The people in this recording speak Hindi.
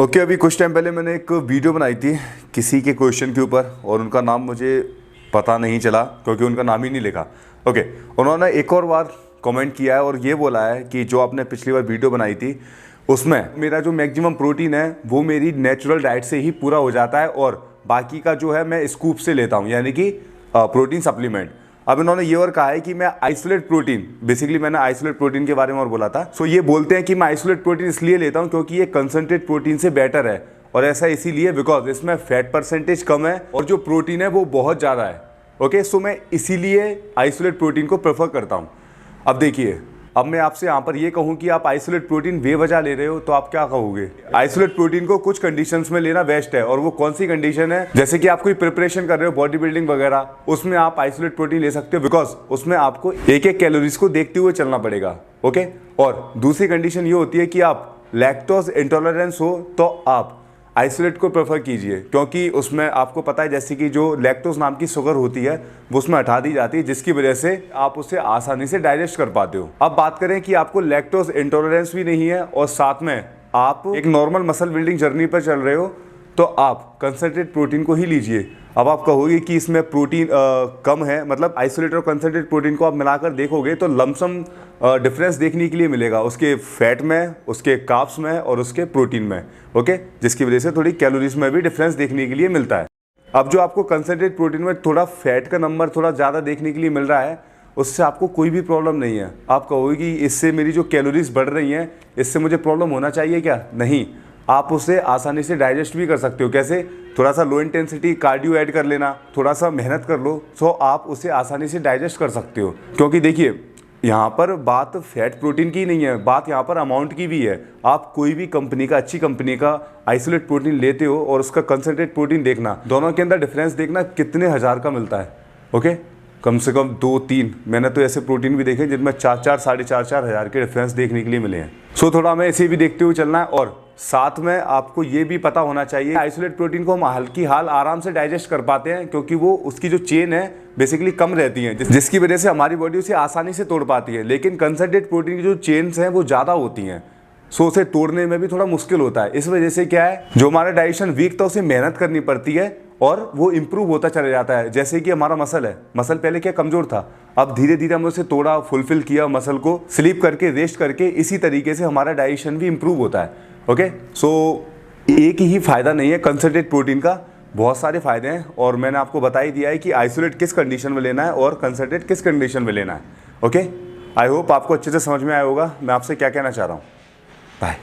ओके अभी कुछ टाइम पहले मैंने एक वीडियो बनाई थी किसी के क्वेश्चन के ऊपर और उनका नाम मुझे पता नहीं चला क्योंकि उनका नाम ही नहीं लिखा। ओके उन्होंने एक और बार कमेंट किया है और ये बोला है कि जो आपने पिछली बार वीडियो बनाई थी उसमें मेरा जो मैक्सिमम प्रोटीन है वो मेरी नेचुरल डाइट से ही पूरा हो जाता है और बाकी का जो है मैं स्कूप से लेता हूँ, यानी कि प्रोटीन सप्लीमेंट। अब इन्होंने ये और कहा है कि मैं आइसोलेट प्रोटीन, बेसिकली मैंने आइसोलेट प्रोटीन के बारे में और बोला था। सो ये बोलते हैं कि मैं आइसोलेट प्रोटीन इसलिए लेता हूँ क्योंकि ये कंसंट्रेट प्रोटीन से बेटर है, और ऐसा इसीलिए बिकॉज इसमें फैट परसेंटेज कम है और जो प्रोटीन है वो बहुत ज़्यादा है। ओके सो मैं इसीलिए आइसोलेट प्रोटीन को प्रेफर करता हूँ। अब देखिए, अब मैं आपसे यहाँ पर ये कहूँ कि आप आइसोलेट प्रोटीन बेवजह ले रहे हो तो आप क्या कहोगे? आइसोलेट प्रोटीन को कुछ कंडीशंस में लेना बेस्ट है, और वो कौन सी कंडीशन है? जैसे कि आप कोई प्रिपरेशन कर रहे हो बॉडी बिल्डिंग वगैरह, उसमें आप आइसोलेट प्रोटीन ले सकते हो बिकॉज उसमें आपको एक एक कैलोरीज को देखते हुए चलना पड़ेगा। ओके, और दूसरी कंडीशन ये होती है कि आप लैक्टोज इंटॉलरेंस हो तो आप आइसोलेट को प्रेफर कीजिए, क्योंकि उसमें आपको पता है जैसे कि जो लैक्टोज नाम की शुगर होती है वो उसमें हटा दी जाती है, जिसकी वजह से आप उसे आसानी से डाइजेस्ट कर पाते हो। अब बात करें कि आपको लैक्टोज इंटॉलरेंस भी नहीं है और साथ में आप एक नॉर्मल मसल बिल्डिंग जर्नी पर चल रहे हो तो आप कंसंट्रेट प्रोटीन को ही लीजिए। अब आप कहोगे कि इसमें प्रोटीन कम है, मतलब आइसोलेट और कंसंट्रेट प्रोटीन को आप मिलाकर देखोगे तो लमसम डिफरेंस देखने के लिए मिलेगा उसके फैट में, उसके कार्ब्स में और उसके प्रोटीन में। ओके, जिसकी वजह से थोड़ी कैलोरीज में भी डिफरेंस देखने के लिए मिलता है। अब जो आपको कंसंट्रेट प्रोटीन में थोड़ा फैट का नंबर थोड़ा ज़्यादा देखने के लिए मिल रहा है, उससे आपको कोई भी प्रॉब्लम नहीं है। आप कहोगे कि इससे मेरी जो कैलोरीज बढ़ रही हैं इससे मुझे प्रॉब्लम होना चाहिए क्या? नहीं, आप उसे आसानी से डाइजेस्ट भी कर सकते हो। कैसे? थोड़ा सा लो इंटेंसिटी कार्डियो ऐड कर लेना, थोड़ा सा मेहनत कर लो, तो आप उसे आसानी से डाइजेस्ट कर सकते हो। क्योंकि देखिए, यहाँ पर बात फैट प्रोटीन की नहीं है, बात यहाँ पर अमाउंट की भी है। आप कोई भी कंपनी का, अच्छी कंपनी का आइसोलेट प्रोटीन लेते हो और उसका कंसंट्रेट प्रोटीन देखना, दोनों के अंदर डिफरेंस देखना कितने हज़ार का मिलता है। ओके, कम से कम 2-3, मैंने तो ऐसे प्रोटीन भी देखे जिनमें 4-4, 4.5 हज़ार के डिफरेंस देखने के लिए मिले हैं। सो थोड़ा हमें इसे भी देखते हुए चलना है, और साथ में आपको ये भी पता होना चाहिए आइसोलेट प्रोटीन को हम हल्की हाल आराम से डाइजेस्ट कर पाते हैं, क्योंकि वो उसकी जो चेन है बेसिकली कम रहती है, जिसकी वजह से हमारी बॉडी उसे आसानी से तोड़ पाती है। लेकिन कंसंट्रेट प्रोटीन की जो चेन्स हैं वो ज़्यादा होती हैं, सो उसे तोड़ने में भी थोड़ा मुश्किल होता है। इस वजह से क्या है, जो हमारा डाइजेशन वीक था उसे मेहनत करनी पड़ती है और वो इम्प्रूव होता चला जाता है। जैसे कि हमारा मसल है, मसल पहले क्या कमज़ोर था, अब धीरे धीरे हमने उसे तोड़ा, फुलफिल किया, मसल को स्लीप करके, रेस्ट करके, इसी तरीके से हमारा डाइजेशन भी इम्प्रूव होता है। ओके, सो एक ही फ़ायदा नहीं है कंसंट्रेट प्रोटीन का, बहुत सारे फ़ायदे हैं, और मैंने आपको बता ही दिया है कि आइसोलेट किस कंडीशन में लेना है और कंसंट्रेट किस कंडीशन में लेना है। ओके, आई होप आपको अच्छे से समझ में आया होगा मैं आपसे क्या कहना चाह रहा हूँ। बाय।